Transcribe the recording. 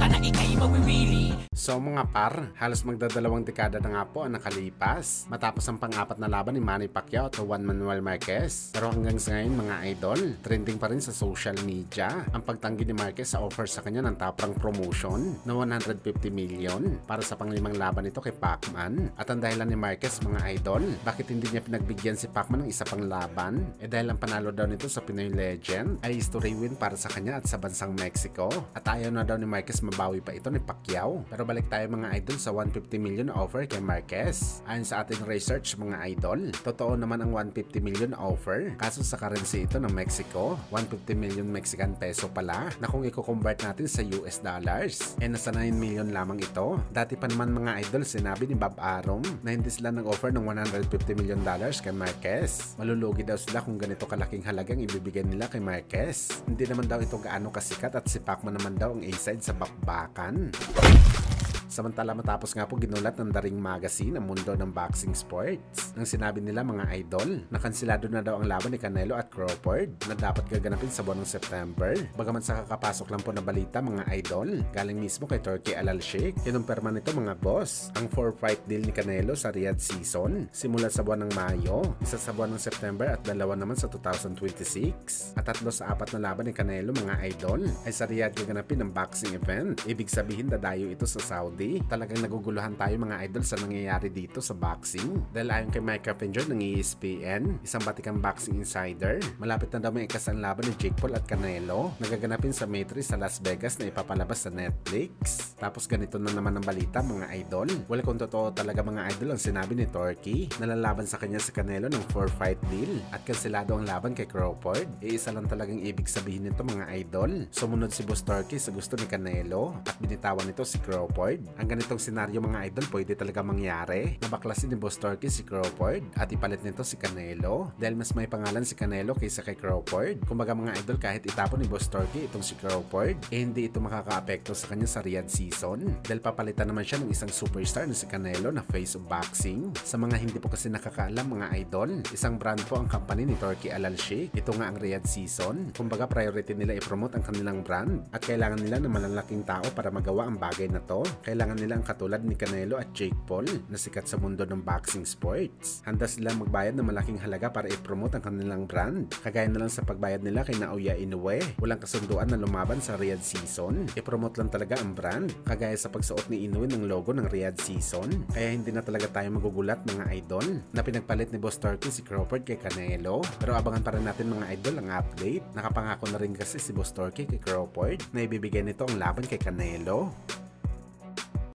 ka na ika'y mawiwili. So mga par, halos magdadalawang dekada na nga po ang nakalipas matapos ang pang-apat na laban ni Manny Pacquiao at Juan Manuel Marquez. Pero hanggang sa ngayon mga idol, trending pa rin sa social media ang pagtanggi ni Marquez sa offer sa kanya ng top rank promotion na 150 million para sa panglimang laban nito kay Pacman. At ang dahilan ni Marquez mga idol, bakit hindi niya pinagbigyan si Pacman ng isa pang laban? Dahil ang panalo daw nito sa Pinoy Legend ay history win para sa kanya at sa bansang Mexico. At ayaw na daw ni Marquez mabawi pa ito ni Pacquiao. Pero balik tayo mga idol sa 150 million offer kay Marquez. Ayon sa ating research mga idol, totoo naman ang 150 million offer. Kaso sa currency ito ng Mexico, 150 million Mexican peso pala na kung i-convert natin sa US dollars, nasa 9 million lamang ito. Dati pa naman mga idol, sinabi ni Bob Arum na hindi sila nag-offer ng 150 million dollars kay Marquez. Malulugi daw sila kung ganito kalaking halagang ibibigay nila kay Marquez. Hindi naman daw ito gaano kasikat at si Pacman naman daw ang A-side sa bakbakan. Samantala matapos nga po ginulat ng The Ring Magazine ang mundo ng boxing sports nang sinabi nila mga idol na kansilado na daw ang laban ni Canelo at Crawford na dapat gaganapin sa buwan ng September. Bagaman sa kakapasok lang po na balita mga idol, galing mismo kay Turki Al-Sheikh, kinumpirma nito mga boss ang 4-fight deal ni Canelo sa Riyadh season simula sa buwan ng Mayo, isa sa buwan ng September at dalawa naman sa 2026. At 3 sa 4 na laban ni Canelo mga idol ay sa Riyadh gaganapin ng boxing event. Ibig sabihin dadayo ito sa Saudi. Talagang naguguluhan tayo mga idol sa nangyayari dito sa boxing. Dahil ayon kay Mike Carpenter ng ESPN, isang batikang boxing insider, malapit na daw may ikasang laban ni Jake Paul at Canelo nagaganapin sa May 3 sa Las Vegas na ipapalabas sa Netflix. Tapos ganito na naman ang balita mga idol. Wala kung totoo talaga mga idol ang sinabi ni Turki na lalaban sa kanya sa Canelo ng 4-fight deal at kanselado ang laban kay Crawford. Isa lang talagang ibig sabihin nito mga idol. Sumunod si Boss Turki sa gusto ni Canelo at binitawan nito si Crawford. Ang ganitong senaryo mga idol pwede talaga mangyari. Nabaklasin ni Boss Turki si Crawford at ipalit nito si Canelo dahil mas may pangalan si Canelo kaysa kay Crawford. Kumbaga mga idol, kahit itapon ni Boss Turki itong si Crawford, hindi ito makaka-apekto sa kanya sa Riyadh season dahil papalitan naman siya ng isang superstar na si Canelo na face of boxing. Sa mga hindi po kasi nakakaalam mga idol, isang brand po ang company ni Turki Al-Sheikh. Ito nga ang Riyadh season. Kumbaga priority nila i-promote ang kanilang brand at kailangan nila ng malalaking tao para magawa ang bagay na to. Kailangan nila ang katulad ni Canelo at Jake Paul na sikat sa mundo ng boxing sports. Handa silang magbayad ng malaking halaga para i-promote ang kanilang brand. Kagaya na lang sa pagbayad nila kay Naoya Inoue. Walang kasunduan na lumaban sa Riyadh season. I-promote lang talaga ang brand. Kagaya sa pagsuot ni Inoue ng logo ng Riyadh season. Kaya hindi na talaga tayo magugulat mga idol na pinagpalit ni Boss Turki si Crawford kay Canelo. Pero abangan pa rin natin mga idol ang update. Nakapangako na rin kasi si Boss Turki kay Crawford na ibibigay nito ang laban kay Canelo.